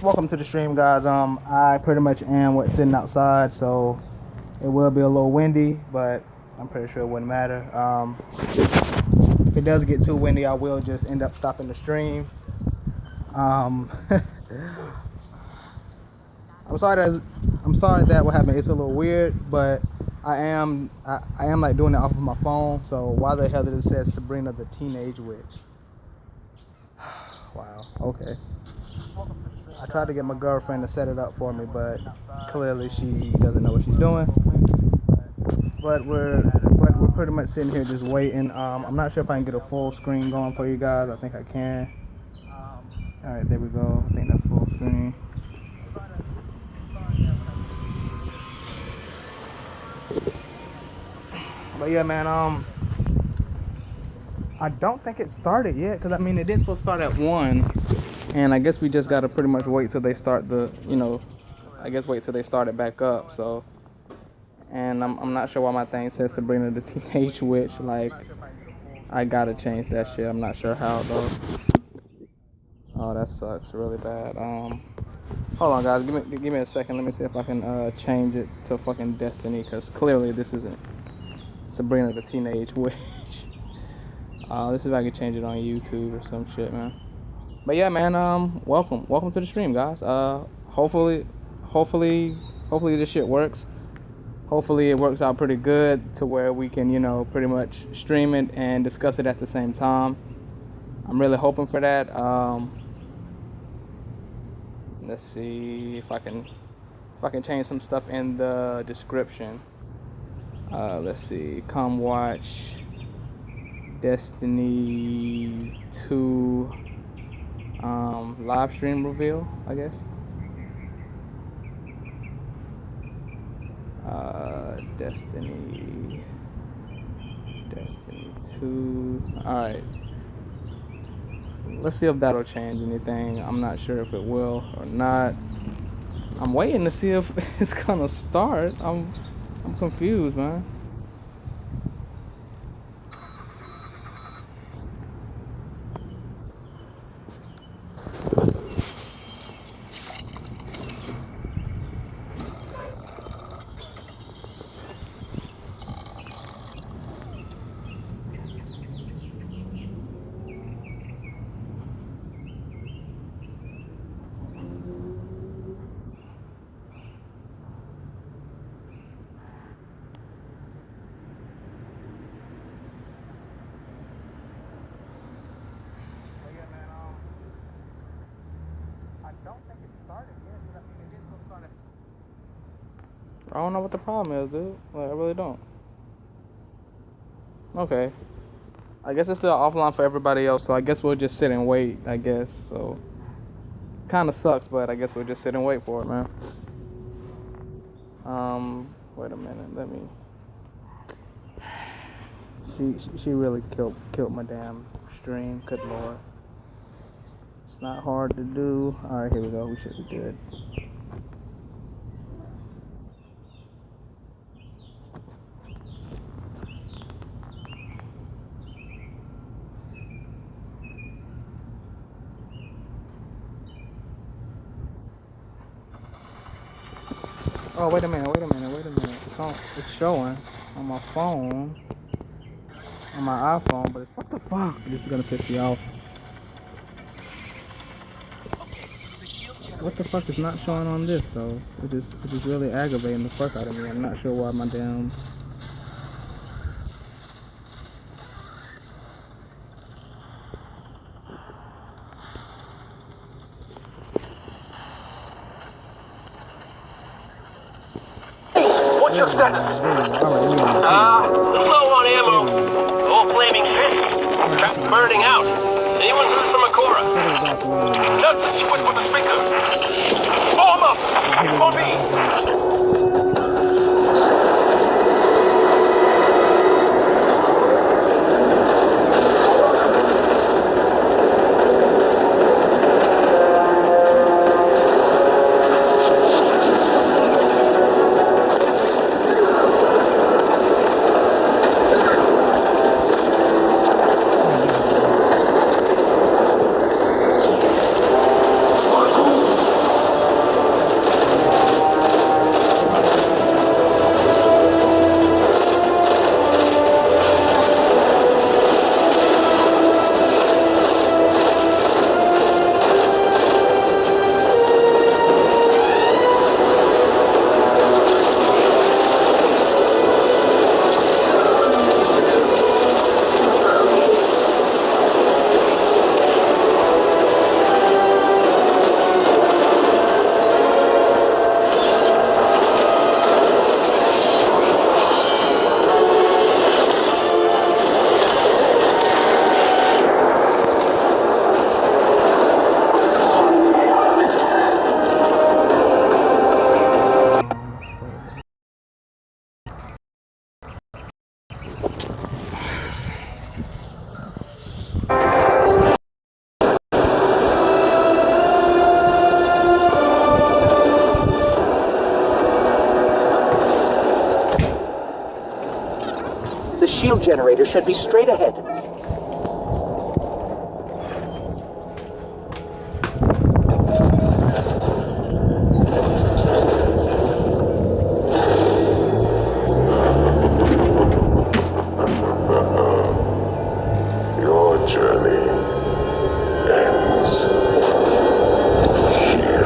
welcome to the stream, guys. I pretty much am sitting outside, so it will be a little windy, but I'm pretty sure it wouldn't matter. If it does get too windy, I will just end up stopping the stream. I'm sorry that what happened. It's a little weird, but I am like doing it off of my phone. So why the hell did it say Sabrina the Teenage Witch? Wow. Okay. I tried to get my girlfriend to set it up for me, but clearly she doesn't know what she's doing. But we're pretty much sitting here just waiting. I'm not sure if I can get a full screen going for you guys. I think I can. All right, there we go. I think that's full screen. But yeah, man. I don't think it started yet, because I mean it is supposed to start at 1, and I guess we just gotta pretty much wait till they start the, wait till they start it back up. So, and I'm not sure why my thing says Sabrina the Teenage Witch. Like, I gotta change that shit. I'm not sure how though. Oh, that sucks really bad. Hold on, guys. Give me a second. Let me see if I can change it to fucking Destiny, because clearly this isn't Sabrina the Teenage Witch. Let's see if I can change it on YouTube or some shit, man. But yeah, man, welcome to the stream, guys. Hopefully this shit works. Hopefully it works out pretty good to where we can, pretty much stream it and discuss it at the same time. I'm really hoping for that. Let's see if I can change some stuff in the description. Let's see. Come watch Destiny 2 live stream reveal, I guess. Destiny 2. Alright. Let's see if that'll change anything. I'm not sure if it will or not. I'm waiting to see if it's gonna start. I'm confused, man. I don't know what the problem is, dude. Like, I really don't. Okay. I guess it's still offline for everybody else, so I guess we'll just sit and wait, I guess. So, kind of sucks, but I guess we'll just sit and wait for it, man. Wait a minute. Let me... She really killed my damn stream. Good lord. It's not hard to do. Alright, here we go. We should be good. Oh, wait a minute. It's showing on my phone, on my iPhone, but what the fuck? This is gonna piss me off. What the fuck is not showing on this, though? It is really aggravating the fuck out of me. I'm not sure why my damn... What's your status? Low on ammo. All flaming fists. Crap burning out. Anyone heard from Akora? Nuts, she went for the speaker. Form up! For me! shield generator should be straight ahead. Your journey ends here.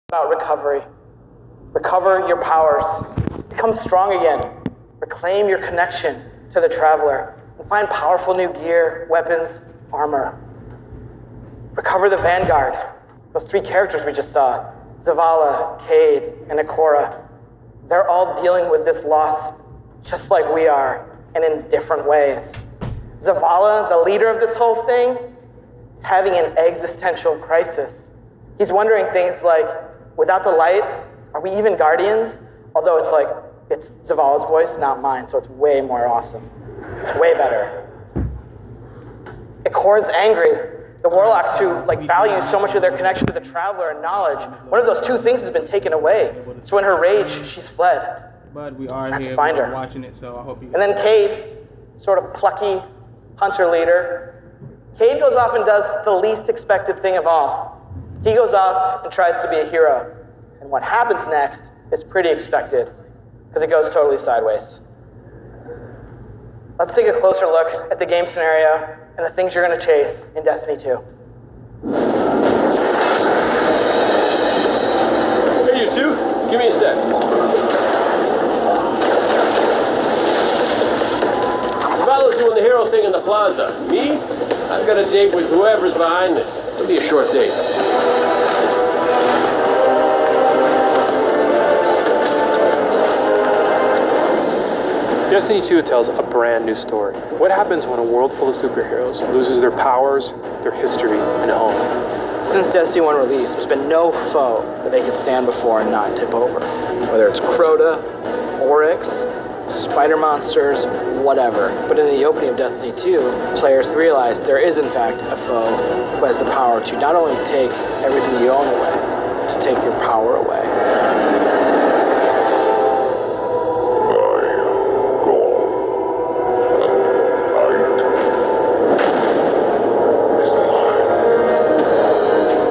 About recovery. Recover your powers. Become strong again. Reclaim your connection to the Traveler and find powerful new gear, weapons, armor. Recover the Vanguard. Those 3 characters we just saw. Zavala, Cade, and Ikora. They're all dealing with this loss just like we are, and in different ways. Zavala, the leader of this whole thing, is having an existential crisis. He's wondering things like, without the light, are we even Guardians? Although it's Zavala's voice, not mine, so it's way more awesome. It's way better. Ikora's angry. The Warlocks who value so much of their connection to the Traveler and knowledge, one of those 2 things has been taken away. So in her rage, she's fled. But we are Have to here find her. watching it, so I hope you. And then Cade, sort of plucky hunter leader. Cade goes off and does the least expected thing of all. He goes off and tries to be a hero. And what happens next is pretty expected, because it goes totally sideways. Let's take a closer look at the game scenario and the things you're going to chase in Destiny 2. Hey, you two, give me a sec. Zavala's doing the hero thing in the plaza. Me? I've got a date with whoever's behind this. It'll be a short date. Destiny 2 tells a brand new story. What happens when a world full of superheroes loses their powers, their history, and home? Since Destiny 1 release, there's been no foe that they could stand before and not tip over. Whether it's Crota, Oryx, spider monsters, whatever. But in the opening of Destiny 2, players realize there is in fact a foe who has the power to not only take everything you own away, to take your power away.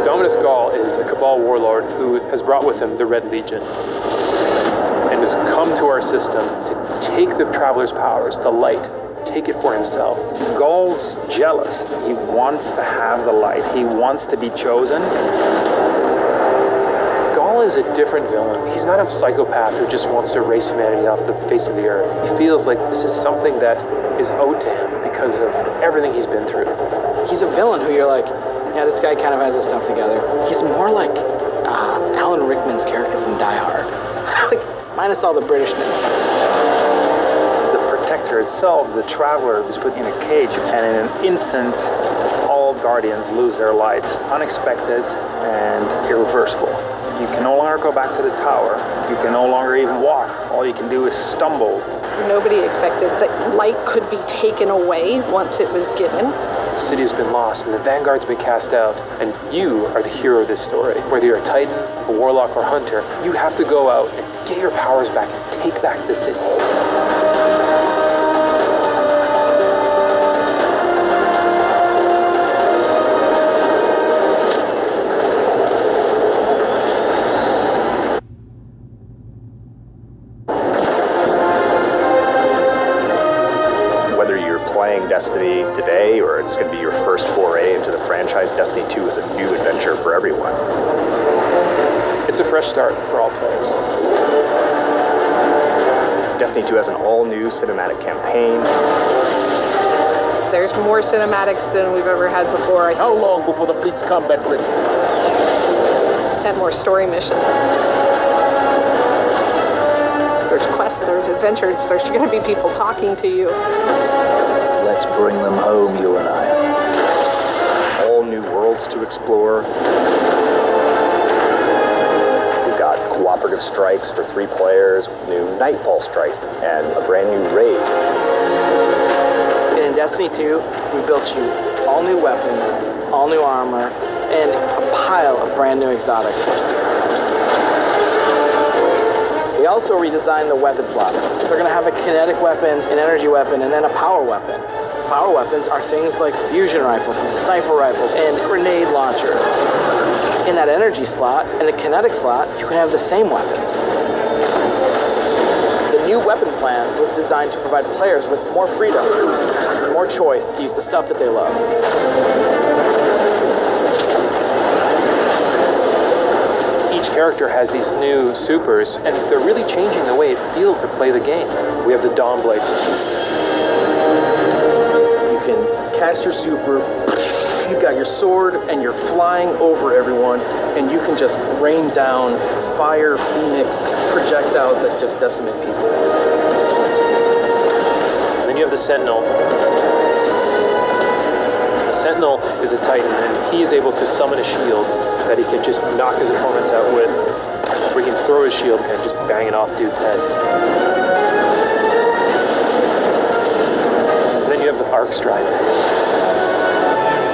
Dominus Gall is a Cabal warlord who has brought with him the Red Legion and has come to our system to take the Traveler's powers, the light, take it for himself. Gall's jealous. He wants to have the light. He wants to be chosen. Gall is a different villain. He's not a psychopath who just wants to erase humanity off the face of the earth. He feels like this is something that is owed to him because of everything he's been through. He's a villain who you're like, yeah, this guy kind of has his stuff together. He's more like Alan Rickman's character from Die Hard. Minus all the Britishness. The Protector itself, the Traveler, is put in a cage, and in an instant, all Guardians lose their light. Unexpected and irreversible. You can no longer go back to the tower. You can no longer even walk. All you can do is stumble. Nobody expected that light could be taken away once it was given. The city has been lost, and the Vanguard's been cast out, and you are the hero of this story. Whether you're a Titan, a Warlock, or Hunter, you have to go out and get your powers back and take back the city. Destiny today, or it's going to be your first foray into the franchise, Destiny 2 is a new adventure for everyone. It's a fresh start for all players. Destiny 2 has an all-new cinematic campaign. There's more cinematics than we've ever had before. How long before the fleet's combat ready? And more story missions. There's quests, there's adventures, there's going to be people talking to you. Let's bring them home, you and I. All new worlds to explore. cooperative strikes for 3 players, new Nightfall strikes, and a brand new raid. In Destiny 2, we built you all new weapons, all new armor, and a pile of brand new exotics. We also redesigned the weapon slots. They're going to have a kinetic weapon, an energy weapon, and then a power weapon. Power weapons are things like fusion rifles and sniper rifles and grenade launchers. In that energy slot and the kinetic slot, you can have the same weapons. The new weapon plan was designed to provide players with more freedom, more choice to use the stuff that they love. Each character has these new supers, and they're really changing the way it feels to play the game. We have the Dawnblade. You can cast your super, you've got your sword, and you're flying over everyone, and you can just rain down fire, phoenix, projectiles that just decimate people. And then you have the Sentinel. The Sentinel is a Titan, and he is able to summon a shield that he can just knock his opponents out with, or he can throw his shield and just bang it off dudes' heads. And then you have the Arc Strider.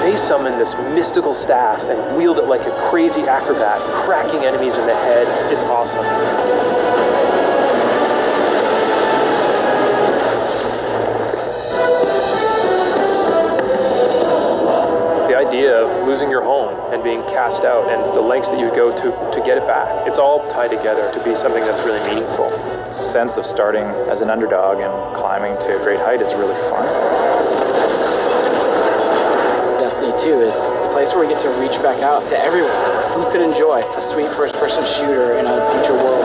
They summon this mystical staff and wield it like a crazy acrobat, cracking enemies in the head. It's awesome. The idea of losing your home and being cast out and the lengths that you go to get it back, it's all tied together to be something that's really meaningful. The sense of starting as an underdog and climbing to a great height is really fun. Destiny 2 is the place where we get to reach back out to everyone who could enjoy a sweet first-person shooter in a future world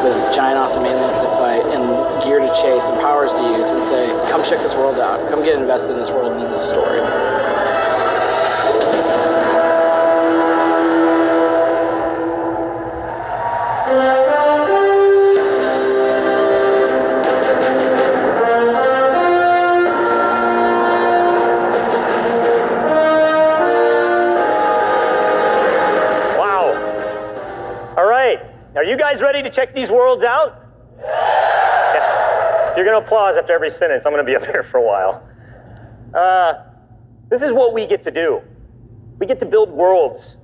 with giant awesome aliens to fight and gear to chase and powers to use and say, come check this world out, come get invested in this world and in this story. Are you guys ready to check these worlds out? Yeah. You're going to applause after every sentence. I'm going to be up here for a while. This is what we get to do. We get to build worlds.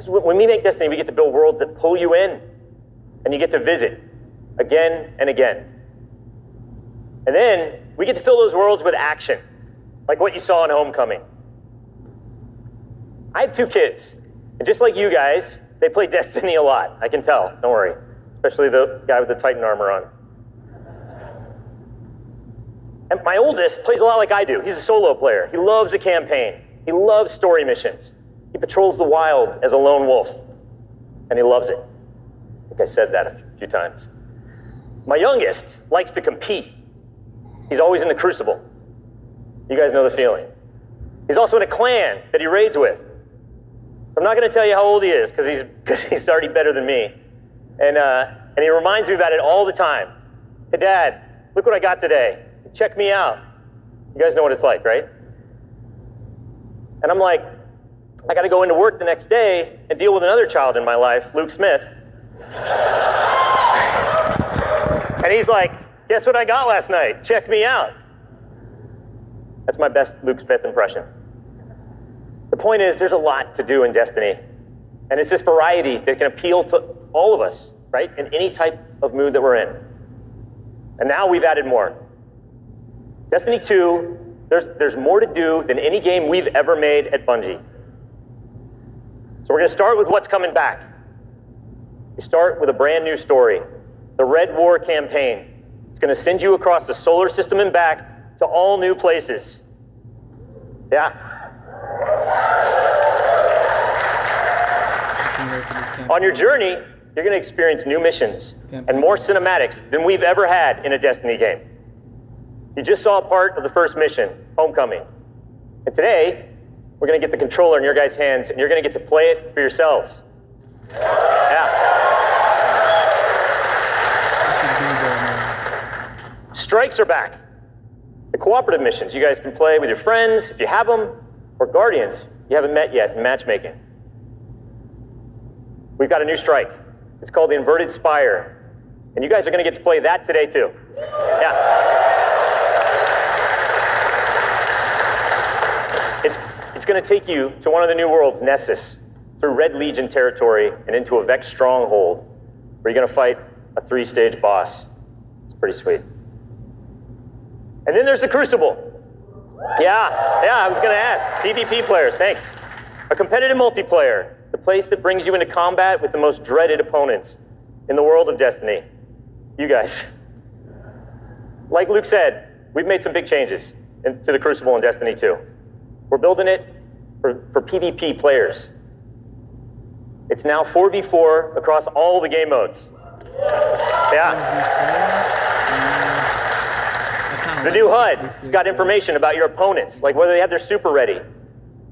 When we make Destiny, we get to build worlds that pull you in, and you get to visit again and again. And then we get to fill those worlds with action, like what you saw in Homecoming. I have 2 kids, and just like you guys, they play Destiny a lot. I can tell, don't worry. Especially the guy with the Titan armor on. And my oldest plays a lot like I do. He's a solo player. He loves a campaign. He loves story missions. He patrols the wild as a lone wolf. And he loves it. I think I said that a few times. My youngest likes to compete. He's always in the Crucible. You guys know the feeling. He's also in a clan that he raids with. I'm not going to tell you how old he is because he's already better than me. And he reminds me about it all the time. Hey, Dad, look what I got today. Check me out. You guys know what it's like, right? And I'm like, I got to go into work the next day and deal with another child in my life, Luke Smith. And he's like, guess what I got last night? Check me out. That's my best Luke Smith impression. The point is, there's a lot to do in Destiny. And it's this variety that can appeal to all of us, right? In any type of mood that we're in. And now we've added more. Destiny 2, there's more to do than any game we've ever made at Bungie. So we're going to start with what's coming back. We start with a brand new story, the Red War campaign. It's going to send you across the solar system and back to all new places. Yeah. On your journey, you're going to experience new missions and more cinematics than we've ever had in a Destiny game. You just saw a part of the first mission, Homecoming. And today, we're going to get the controller in your guys' hands, and you're going to get to play it for yourselves. Yeah. Strikes are back. The cooperative missions you guys can play with your friends, if you have them, or Guardians you haven't met yet in matchmaking. we've got a new strike. It's called the Inverted Spire. And you guys are going to get to play that today, too. Yeah. It's going to take you to one of the new worlds, Nessus, through Red Legion territory and into a Vex stronghold, where you're going to fight a 3-stage boss. It's pretty sweet. And then there's the Crucible. Yeah, I was going to ask. PvP players, thanks. A competitive multiplayer, the place that brings you into combat with the most dreaded opponents in the world of Destiny. You guys. Like Luke said, we've made some big changes to the Crucible in Destiny 2. We're building it for PvP players. It's now 4v4 across all the game modes. Yeah. The new HUD, it's got information about your opponents, like whether they have their super ready,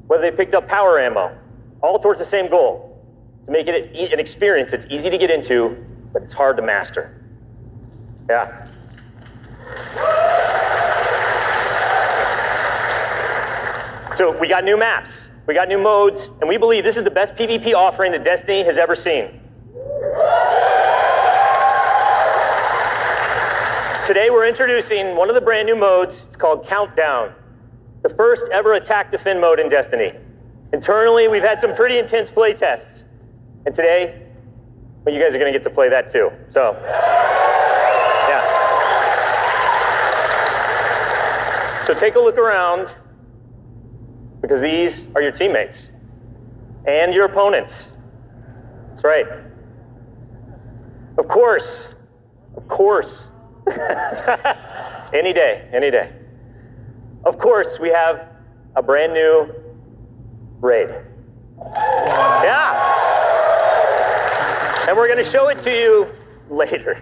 whether they picked up power ammo, all towards the same goal, to make it an experience that's easy to get into, but it's hard to master. Yeah. So we got new maps, we got new modes, and we believe this is the best PvP offering that Destiny has ever seen. Today we're introducing one of the brand new modes. It's called Countdown, the first ever attack defend mode in Destiny. Internally, we've had some pretty intense play tests, and today, well, you guys are going to get to play that too. So, yeah. So take a look around, because these are your teammates and your opponents. That's right. Of course. Any day. Of course, we have a brand new raid. Yeah. And we're going to show it to you later.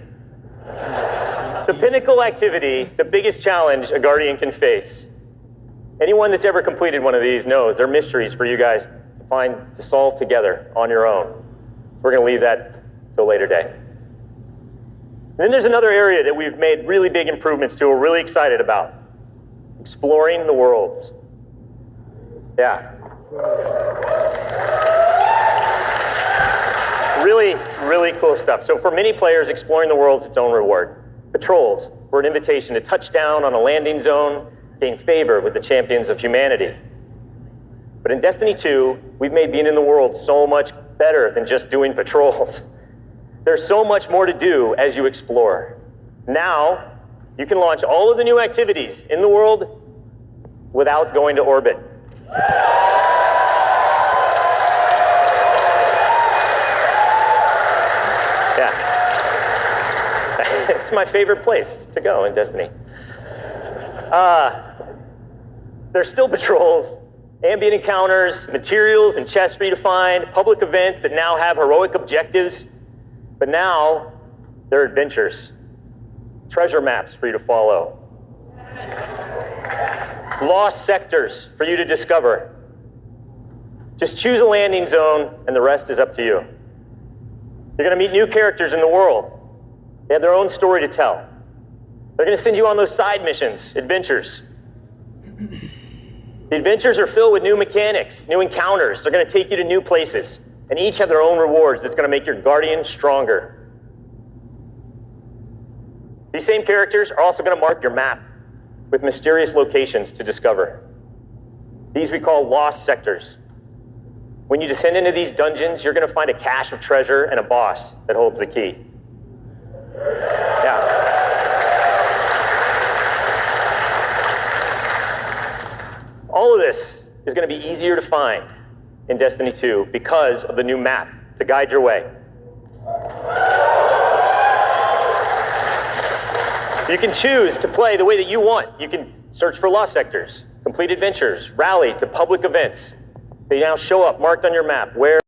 The pinnacle activity, the biggest challenge a Guardian can face. Anyone that's ever completed one of these knows they're mysteries for you guys to solve together on your own. We're going to leave that till a later day. And then there's another area that we've made really big improvements to, we're really excited about. Exploring the worlds. Yeah. Really, really cool stuff. So for many players, exploring the world is its own reward. Patrols were an invitation to touch down on a landing zone, gain favor with the champions of humanity. But in Destiny 2, we've made being in the world so much better than just doing patrols. There's so much more to do as you explore. Now, you can launch all of the new activities in the world without going to orbit. Yeah. It's my favorite place to go in Destiny. There's still patrols, ambient encounters, materials and chests for you to find, public events that now have heroic objectives. But now, they're adventures. Treasure maps for you to follow. Lost sectors for you to discover. Just choose a landing zone, and the rest is up to you. You're going to meet new characters in the world. They have their own story to tell. They're going to send you on those side missions, adventures. The adventures are filled with new mechanics, new encounters. They're going to take you to new places. And each have their own rewards that's going to make your Guardian stronger. These same characters are also going to mark your map with mysterious locations to discover. These we call lost sectors. When you descend into these dungeons, you're going to find a cache of treasure and a boss that holds the key. Yeah. All of this is going to be easier to find in Destiny 2 because of the new map to guide your way. You can choose to play the way that you want. You can search for lost sectors, complete adventures, rally to public events. They now show up marked on your map where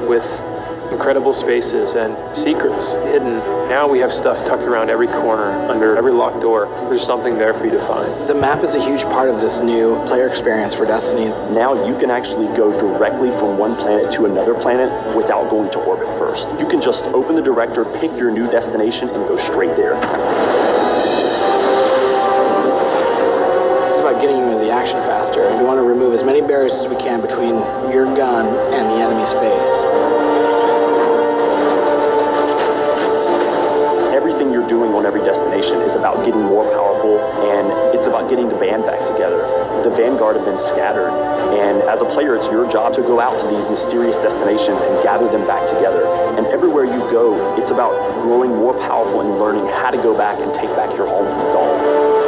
with incredible spaces and secrets hidden. Now we have stuff tucked around every corner, under every locked door. There's something there for you to find. The map is a huge part of this new player experience for Destiny. Now you can actually go directly from one planet to another planet without going to orbit first. You can just open the director, pick your new destination, and go straight there. It's about getting you into the action faster. We want to remove as many barriers as we can between your gun and the enemy's face. Everything you're doing on every destination is about getting more powerful, and it's about getting the band back together. The Vanguard have been scattered, and as a player, it's your job to go out to these mysterious destinations and gather them back together. And everywhere you go, it's about growing more powerful and learning how to go back and take back your home from Dawn.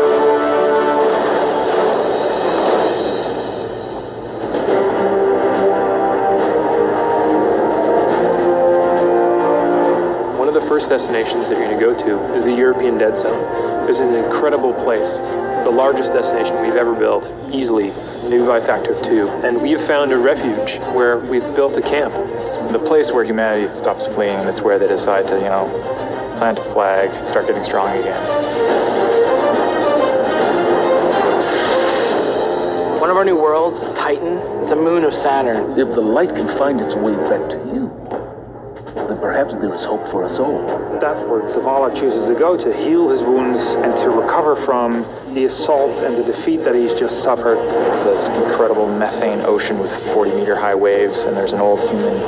The first destinations that you're going to go to is the European Dead Zone. This is an incredible place. It's the largest destination we've ever built, easily, maybe by a factor of 2. And we have found a refuge where we've built a camp. It's the place where humanity stops fleeing, and it's where they decide to, plant a flag, start getting strong again. One of our new worlds is Titan. It's a moon of Saturn. If the light can find its way back to you, then perhaps there is hope for us all. That's where Zavala chooses to go, to heal his wounds and to recover from the assault and the defeat that he's just suffered. It's this incredible methane ocean with 40-meter high waves, and there's an old human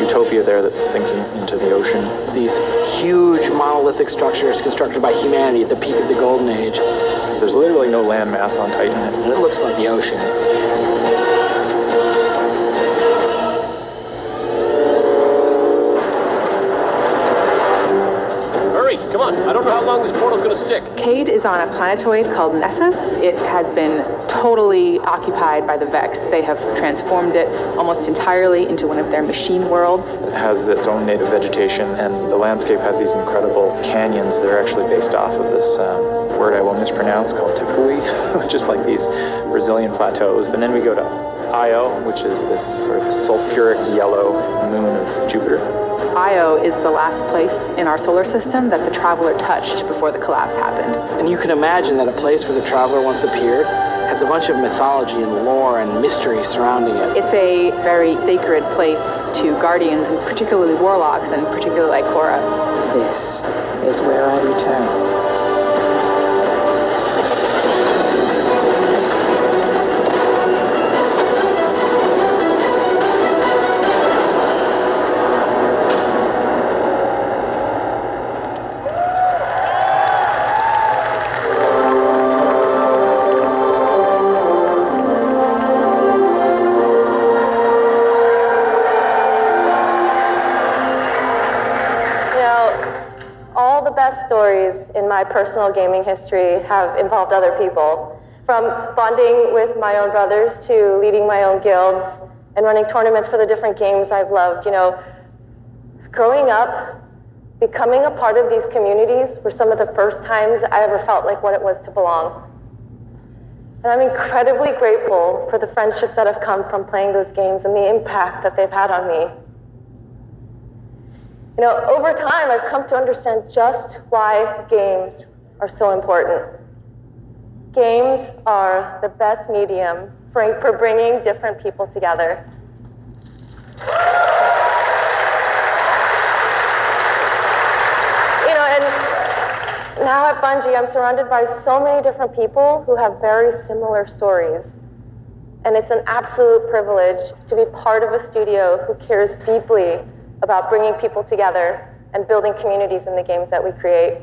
utopia there that's sinking into the ocean. These huge monolithic structures constructed by humanity at the peak of the Golden Age. There's literally no land mass on Titan. And it looks like the ocean. Come on, I don't know how long this portal's gonna stick. Cayde is on a planetoid called Nessus. It has been totally occupied by the Vex. They have transformed it almost entirely into one of their machine worlds. It has its own native vegetation, and the landscape has these incredible canyons that are actually based off of this word I will mispronounce called Tepui, which is like these Brazilian plateaus. And then we go to Io, which is this sort of sulfuric yellow moon of Jupiter. Io is the last place in our solar system that the Traveler touched before the collapse happened. And you can imagine that a place where the Traveler once appeared has a bunch of mythology and lore and mystery surrounding it. It's a very sacred place to Guardians, and particularly Warlocks, and particularly Ikora. This is where I return. Stories in my personal gaming history have involved other people. From bonding with my own brothers to leading my own guilds and running tournaments for the different games I've loved. Growing up, becoming a part of these communities were some of the first times I ever felt like what it was to belong. And I'm incredibly grateful for the friendships that have come from playing those games and the impact that they've had on me. Over time, I've come to understand just why games are so important. Games are the best medium for bringing different people together. And now at Bungie, I'm surrounded by so many different people who have very similar stories. And it's an absolute privilege to be part of a studio who cares deeply about bringing people together and building communities in the games that we create.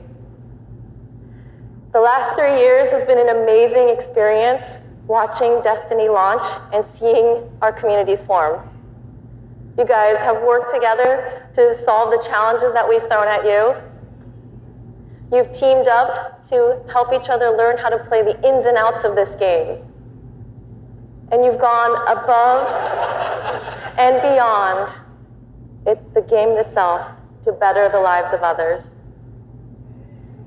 The last 3 years has been an amazing experience watching Destiny launch and seeing our communities form. You guys have worked together to solve the challenges that we've thrown at you. You've teamed up to help each other learn how to play the ins and outs of this game. And you've gone above and beyond the game itself to better the lives of others.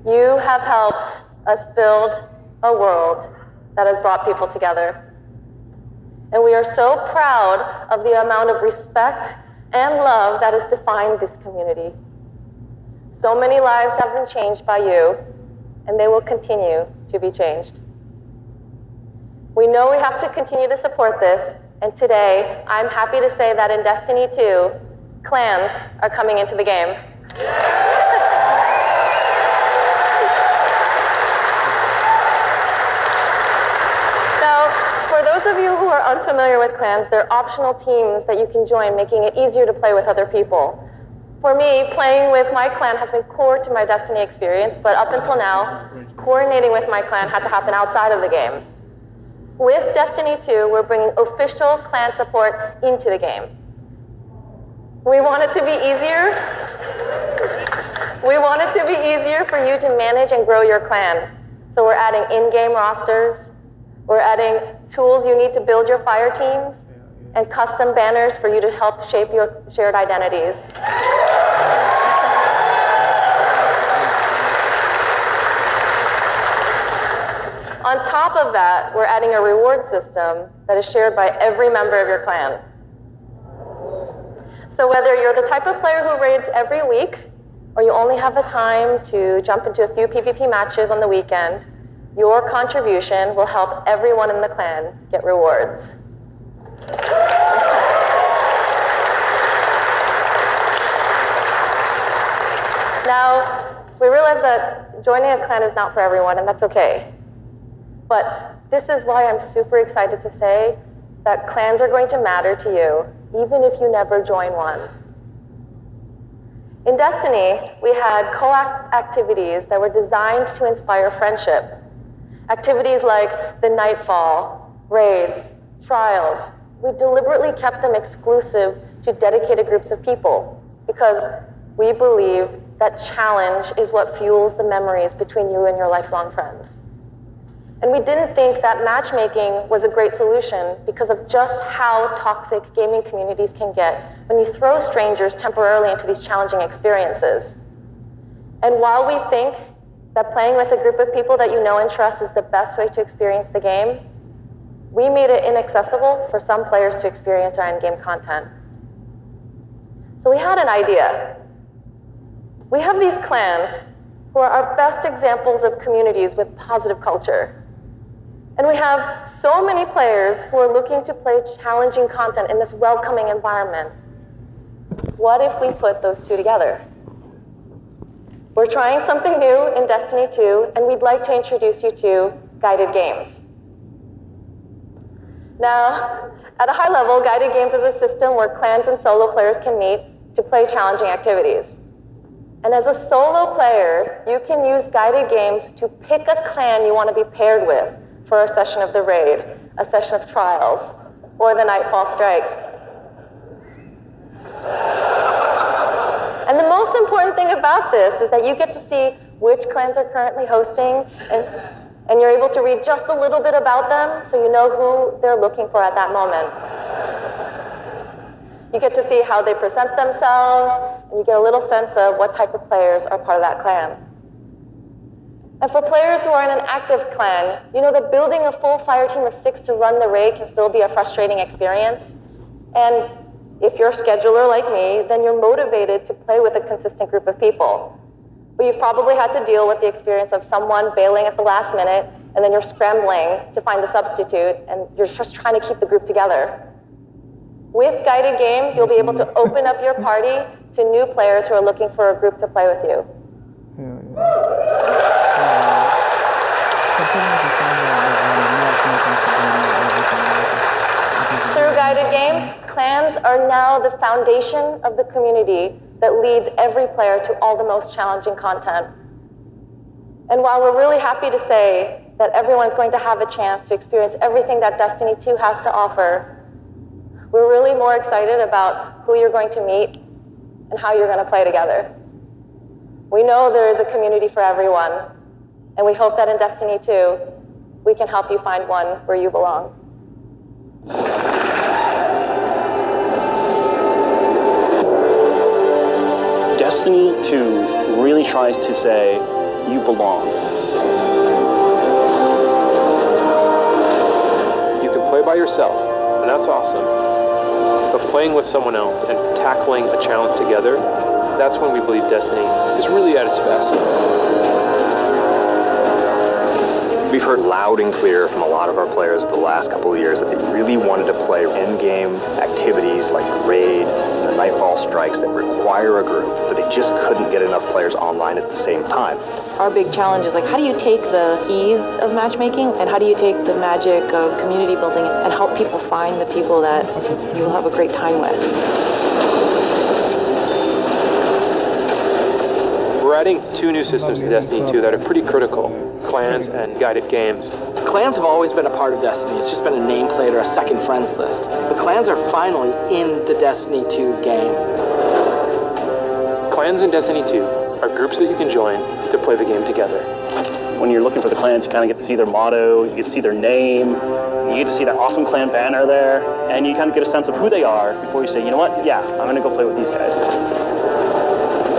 You have helped us build a world that has brought people together. And we are so proud of the amount of respect and love that has defined this community. So many lives have been changed by you, and they will continue to be changed. We know we have to continue to support this, and today I'm happy to say that in Destiny 2, clans are coming into the game. For those of you who are unfamiliar with clans, they're optional teams that you can join, making it easier to play with other people. For me, playing with my clan has been core to my Destiny experience, but up until now, coordinating with my clan had to happen outside of the game. With Destiny 2, we're bringing official clan support into the game. We want it to be easier. We want it to be easier for you to manage and grow your clan. So we're adding in-game rosters. We're adding tools you need to build your fire teams, and custom banners for you to help shape your shared identities. On top of that, we're adding a reward system that is shared by every member of your clan. So whether you're the type of player who raids every week, or you only have the time to jump into a few PvP matches on the weekend, your contribution will help everyone in the clan get rewards. Now, we realize that joining a clan is not for everyone, and that's okay. But this is why I'm super excited to say that clans are going to matter to you, even if you never join one. In Destiny, we had co-op activities that were designed to inspire friendship. Activities like the Nightfall, raids, trials. We deliberately kept them exclusive to dedicated groups of people because we believe that challenge is what fuels the memories between you and your lifelong friends. And we didn't think that matchmaking was a great solution because of just how toxic gaming communities can get when you throw strangers temporarily into these challenging experiences. And while we think that playing with a group of people that you know and trust is the best way to experience the game, we made it inaccessible for some players to experience our in-game content. So we had an idea. We have these clans who are our best examples of communities with positive culture. And we have so many players who are looking to play challenging content in this welcoming environment. What if we put those two together? We're trying something new in Destiny 2, and we'd like to introduce you to guided games. Now, at a high level, guided games is a system where clans and solo players can meet to play challenging activities. And as a solo player, you can use guided games to pick a clan you want to be paired with for a session of the raid, a session of trials, or the Nightfall Strike. And the most important thing about this is that you get to see which clans are currently hosting, and you're able to read just a little bit about them so you know who they're looking for at that moment. You get to see how they present themselves, and you get a little sense of what type of players are part of that clan. And for players who are in an active clan, you know that building a full fire team of 6 to run the raid can still be a frustrating experience. And if you're a scheduler like me, then you're motivated to play with a consistent group of people. But you've probably had to deal with the experience of someone bailing at the last minute, and then you're scrambling to find the substitute, and you're just trying to keep the group together. With guided games, you'll be able to open up your party to new players who are looking for a group to play with you. Through guided games, clans are now the foundation of the community that leads every player to all the most challenging content. And while we're really happy to say that everyone's going to have a chance to experience everything that Destiny 2 has to offer, we're really more excited about who you're going to meet and how you're going to play together. We know there is a community for everyone, and we hope that in Destiny 2, we can help you find one where you belong. Destiny 2 really tries to say, you belong. You can play by yourself, and that's awesome. But playing with someone else and tackling a challenge together, that's when we believe Destiny is really at its best. We've heard loud and clear from a lot of our players over the last couple of years that they really wanted to play in-game activities like the Raid, the Nightfall Strikes that require a group, but they just couldn't get enough players online at the same time. Our big challenge is like, how do you take the ease of matchmaking and how do you take the magic of community building and help people find the people that you will have a great time with? We're adding 2 new systems to Destiny 2 that are pretty critical, clans and guided games. Clans have always been a part of Destiny. It's just been a nameplate or a second friends list. But clans are finally in the Destiny 2 game. Clans in Destiny 2 are groups that you can join to play the game together. When you're looking for the clans, you kind of get to see their motto, you get to see their name, you get to see that awesome clan banner there, and you kind of get a sense of who they are before you say, you know what, yeah, I'm going to go play with these guys.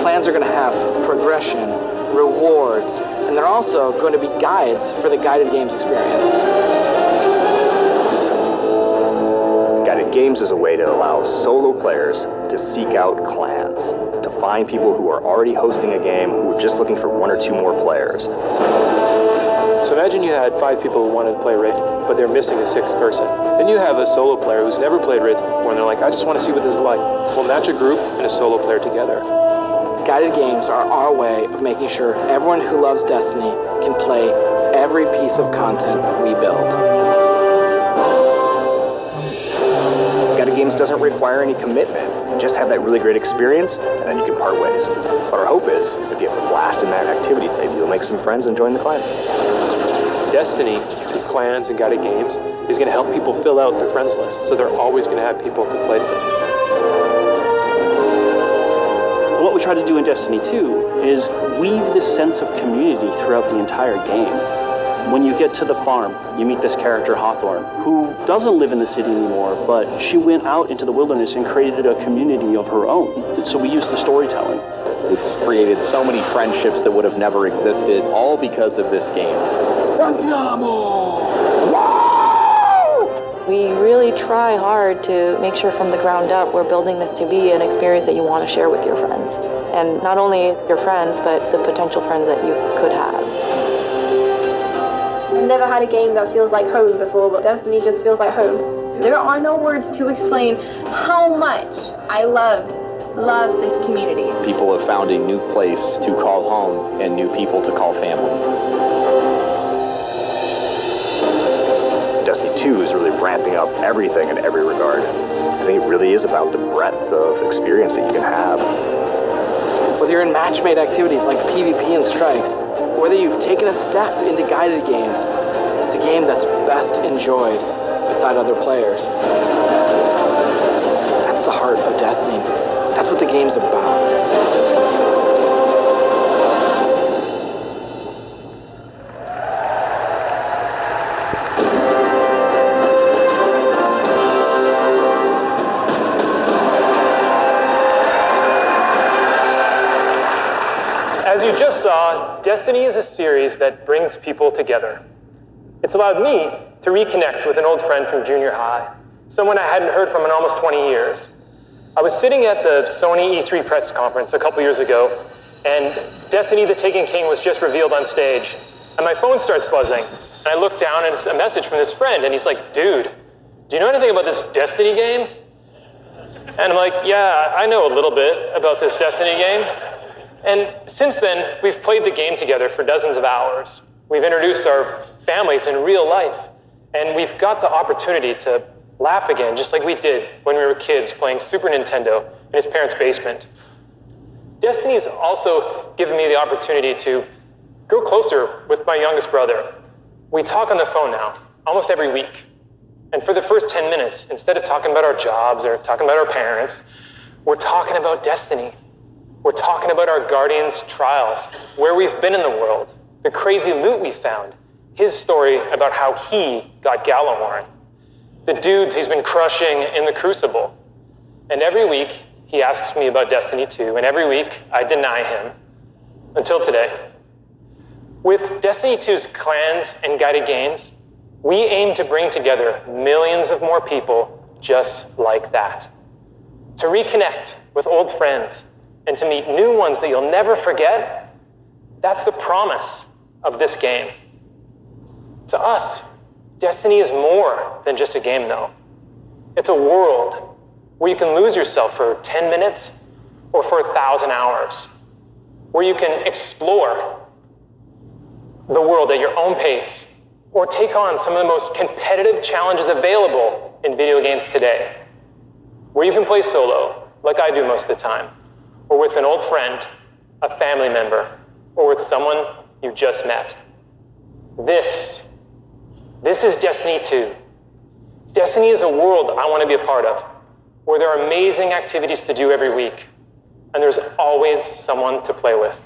Clans are going to have progression, rewards, and they're also going to be guides for the guided games experience. Guided Games is a way to allow solo players to seek out clans, to find people who are already hosting a game who are just looking for 1 or 2 more players. So imagine you had 5 people who wanted to play Raid, but they're missing a 6th person. Then you have a solo player who's never played Raids before, and they're like, I just want to see what this is like. We'll match a group and a solo player together. Guided games are our way of making sure everyone who loves Destiny can play every piece of content we build. Guided Games doesn't require any commitment. You can just have that really great experience, and then you can part ways. But our hope is, if you have a blast in that activity, maybe you'll make some friends and join the clan. Destiny, through clans and guided games, is going to help people fill out their friends list, so they're always going to have people to play with. What we try to do in Destiny 2 is weave this sense of community throughout the entire game. When you get to the farm, you meet this character, Hawthorne, who doesn't live in the city anymore, but she went out into the wilderness and created a community of her own. So we use the storytelling. It's created so many friendships that would have never existed, all because of this game. We really try hard to make sure from the ground up we're building this to be an experience that you want to share with your friends. And not only your friends, but the potential friends that you could have. I've never had a game that feels like home before, but Destiny just feels like home. There are no words to explain how much I love this community. People have found a new place to call home and new people to call family. Destiny 2 is really ramping up everything in every regard. I think it really is about the breadth of experience that you can have. Whether you're in match-made activities like PvP and Strikes, or whether you've taken a step into guided games, it's a game that's best enjoyed beside other players. That's the heart of Destiny. That's what the game's about. As you just saw, Destiny is a series that brings people together. It's allowed me to reconnect with an old friend from junior high, someone I hadn't heard from in almost 20 years. I was sitting at the Sony E3 press conference a couple years ago, and Destiny the Taken King was just revealed on stage, and my phone starts buzzing, and I look down and it's a message from this friend, and he's like, dude, do you know anything about this Destiny game? And I'm like, yeah, I know a little bit about this Destiny game. And since then, we've played the game together for dozens of hours. We've introduced our families in real life, and we've got the opportunity to laugh again, just like we did when we were kids playing Super Nintendo in his parents' basement. Destiny's also given me the opportunity to grow closer with my youngest brother. We talk on the phone now, almost every week. And for the first 10 minutes, instead of talking about our jobs or talking about our parents, we're talking about Destiny. We're talking about our Guardian's trials, where we've been in the world, the crazy loot we found, his story about how he got Gjallarhorn, the dudes he's been crushing in the Crucible. And every week, he asks me about Destiny 2, and every week, I deny him. Until today. With Destiny 2's clans and guided games, we aim to bring together millions of more people just like that. To reconnect with old friends and to meet new ones that you'll never forget, that's the promise of this game. To us, Destiny is more than just a game, though. It's a world where you can lose yourself for 10 minutes or for 1,000 hours, where you can explore the world at your own pace or take on some of the most competitive challenges available in video games today, where you can play solo, like I do most of the time, or with an old friend, a family member, or with someone you just met. This is Destiny 2. Destiny is a world I want to be a part of, where there are amazing activities to do every week, and there's always someone to play with.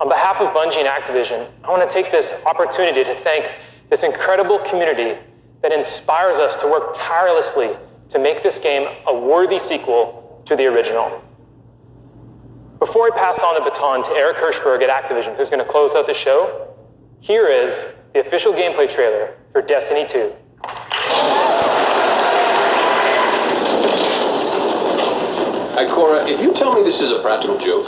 On behalf of Bungie and Activision, I want to take this opportunity to thank this incredible community that inspires us to work tirelessly to make this game a worthy sequel to the original. Before I pass on the baton to Eric Hirschberg at Activision, who's going to close out the show, here is the official gameplay trailer for Destiny 2. Ikora, if you tell me this is a practical joke,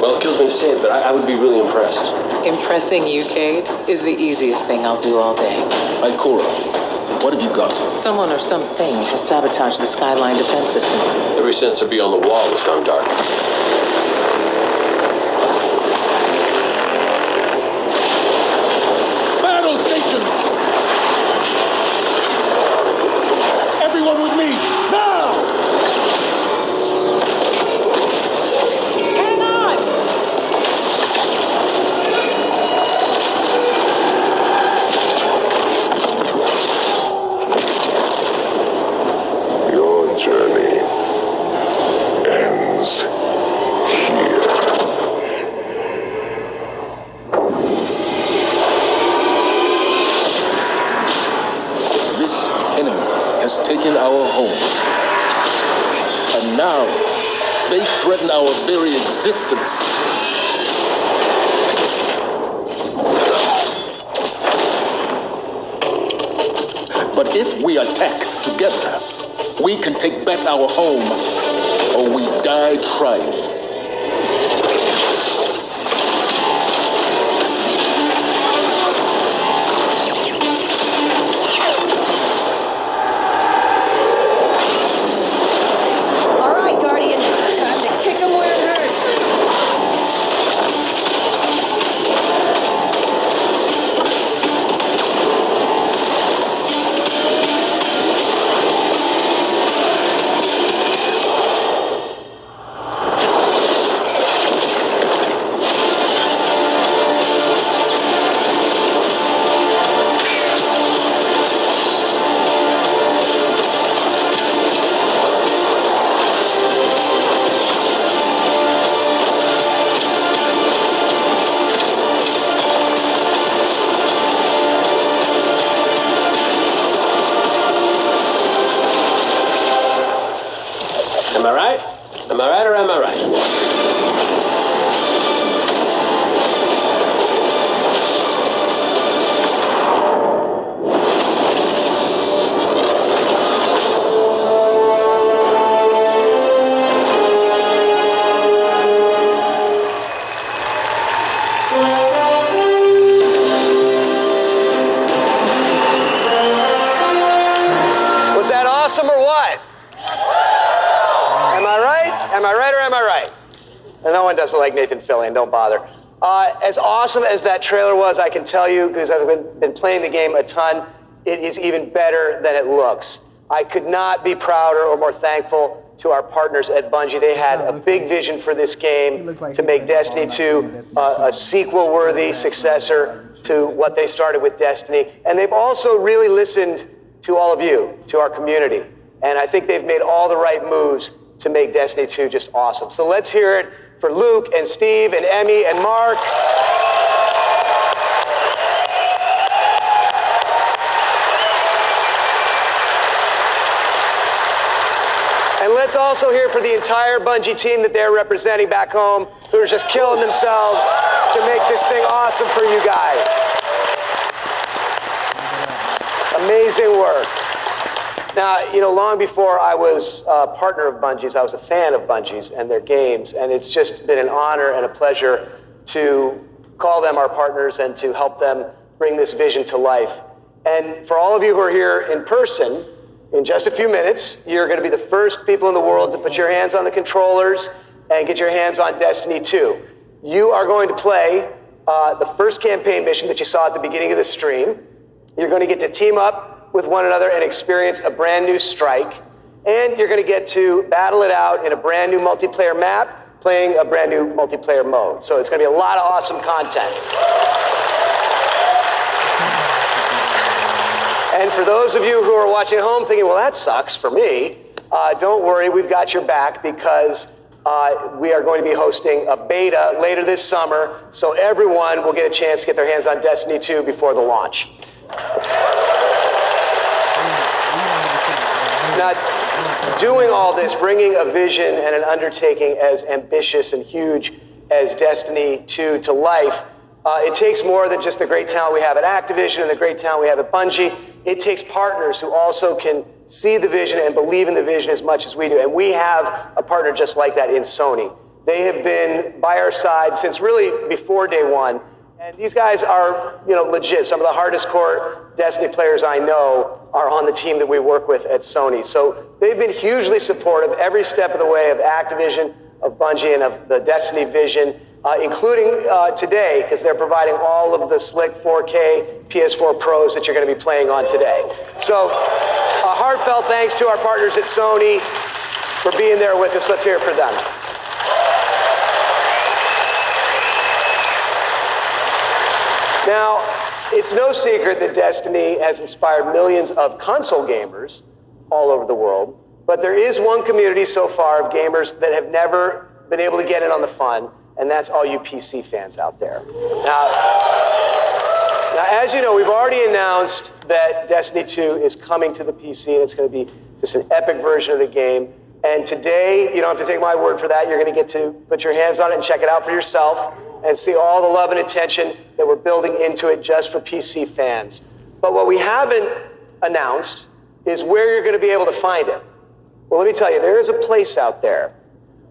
well, it kills me to say it, but I would be really impressed. Impressing you, Cade, is the easiest thing I'll do all day. Ikora, what have you got? Someone or something has sabotaged the Skyline defense systems. Every sensor beyond the wall has gone dark. Battle stations! Everyone with me, now! Hang on! Your journey ends here. This enemy has taken our home. And now, they threaten our very existence. But if we attack together, we can take back our home, or we die trying. All right, Guardian. Time to kick him where it hurts. Am I right? Am I right or am I right? Was that awesome or what? Am I right? Am I right or am I right? And no one doesn't like Nathan Fillion, don't bother. As awesome as that trailer was, I can tell you, because I've been playing the game a ton, it is even better than it looks. I could not be prouder or more thankful to our partners at Bungie. They had a big vision for this game to make Destiny 2 a sequel-worthy successor to what they started with Destiny. And they've also really listened to all of you, to our community. And I think they've made all the right moves to make Destiny 2 just awesome. So let's hear it for Luke and Steve and Emmy and Mark. And let's also hear for the entire Bungie team that they're representing back home, who are just killing themselves to make this thing awesome for you guys. Amazing work. Now, you know, long before I was a partner of Bungie's, I was a fan of Bungie's and their games, and it's just been an honor and a pleasure to call them our partners and to help them bring this vision to life. And for all of you who are here in person, in just a few minutes, you're going to be the first people in the world to put your hands on the controllers and get your hands on Destiny 2. You are going to play the first campaign mission that you saw at the beginning of the stream. You're going to get to team up with one another and experience a brand new strike. And you're going to get to battle it out in a brand new multiplayer map, playing a brand new multiplayer mode. So it's going to be a lot of awesome content. And for those of you who are watching at home thinking, well, that sucks for me, don't worry, we've got your back, because we are going to be hosting a beta later this summer, so everyone will get a chance to get their hands on Destiny 2 before the launch. Now, doing all this, bringing a vision and an undertaking as ambitious and huge as Destiny 2 to life, it takes more than just the great talent we have at Activision and the great talent we have at Bungie. It takes partners who also can see the vision and believe in the vision as much as we do. And we have a partner just like that in Sony. They have been by our side since really before day one. And these guys are, you know, legit. Some of the hardest core Destiny players I know are on the team that we work with at Sony. So they've been hugely supportive every step of the way of Activision, of Bungie, and of the Destiny vision, including today, because they're providing all of the slick 4K PS4 Pros that you're going to be playing on today. So a heartfelt thanks to our partners at Sony for being there with us. Let's hear it for them. Now, it's no secret that Destiny has inspired millions of console gamers all over the world, but there is one community so far of gamers that have never been able to get in on the fun, and that's all you PC fans out there. Now, as you know, we've already announced that Destiny 2 is coming to the PC, and it's going to be just an epic version of the game. And today, you don't have to take my word for that. You're going to get to put your hands on it and check it out for yourself and see all the love and attention that we're building into it just for PC fans. But what we haven't announced is where you're going to be able to find it. Well, let me tell you, there is a place out there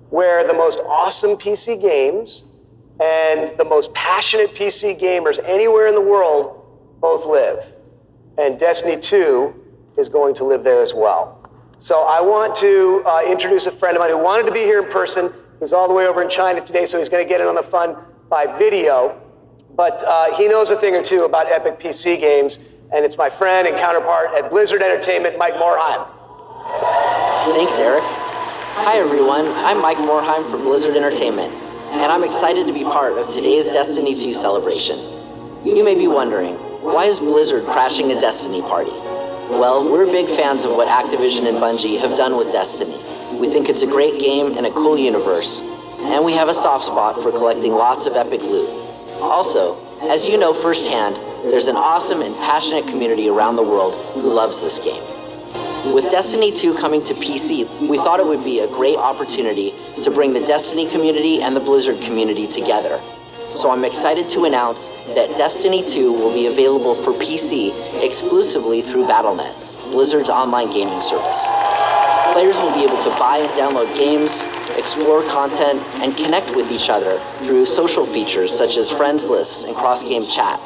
where the most awesome PC games and the most passionate PC gamers anywhere in the world both live. And Destiny 2 is going to live there as well. So I want to introduce a friend of mine who wanted to be here in person. He's all the way over in China today, so he's going to get in on the fun by video. But he knows a thing or two about epic PC games, and it's my friend and counterpart at Blizzard Entertainment, Mike Morhaime. Thanks, Eric. Hi, everyone. I'm Mike Morhaime from Blizzard Entertainment, and I'm excited to be part of today's Destiny 2 celebration. You may be wondering, why is Blizzard crashing a Destiny party? Well, we're big fans of what Activision and Bungie have done with Destiny. We think it's a great game and a cool universe, and we have a soft spot for collecting lots of epic loot. Also, as you know firsthand, there's an awesome and passionate community around the world who loves this game. With Destiny 2 coming to PC, we thought it would be a great opportunity to bring the Destiny community and the Blizzard community together. So I'm excited to announce that Destiny 2 will be available for PC exclusively through Battle.net, Blizzard's online gaming service. Players will be able to buy and download games, explore content, and connect with each other through social features such as friends lists and cross-game chat.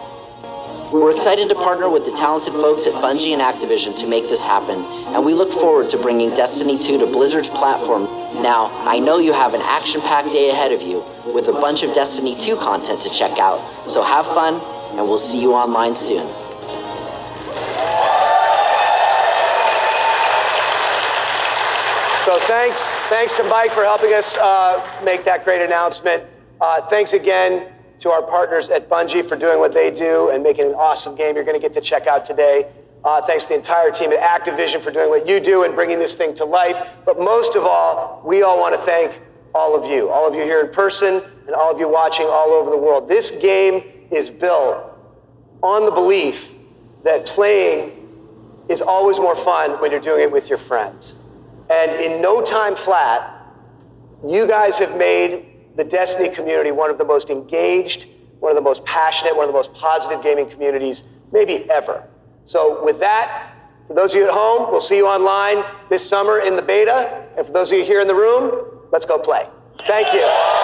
We're excited to partner with the talented folks at Bungie and Activision to make this happen, and we look forward to bringing Destiny 2 to Blizzard's platform. Now, I know you have an action-packed day ahead of you with a bunch of Destiny 2 content to check out, so have fun, and we'll see you online soon. So thanks to Mike for helping us make that great announcement. Thanks again to our partners at Bungie for doing what they do and making an awesome game you're going to get to check out today. Thanks to the entire team at Activision for doing what you do and bringing this thing to life. But most of all, we all want to thank all of you here in person and all of you watching all over the world. This game is built on the belief that playing is always more fun when you're doing it with your friends. And in no time flat, you guys have made the Destiny community one of the most engaged, one of the most passionate, one of the most positive gaming communities maybe ever. So with that, For those of you at home, we'll see you online this summer in the beta. And for those of you here in the room, let's go play. Thank you.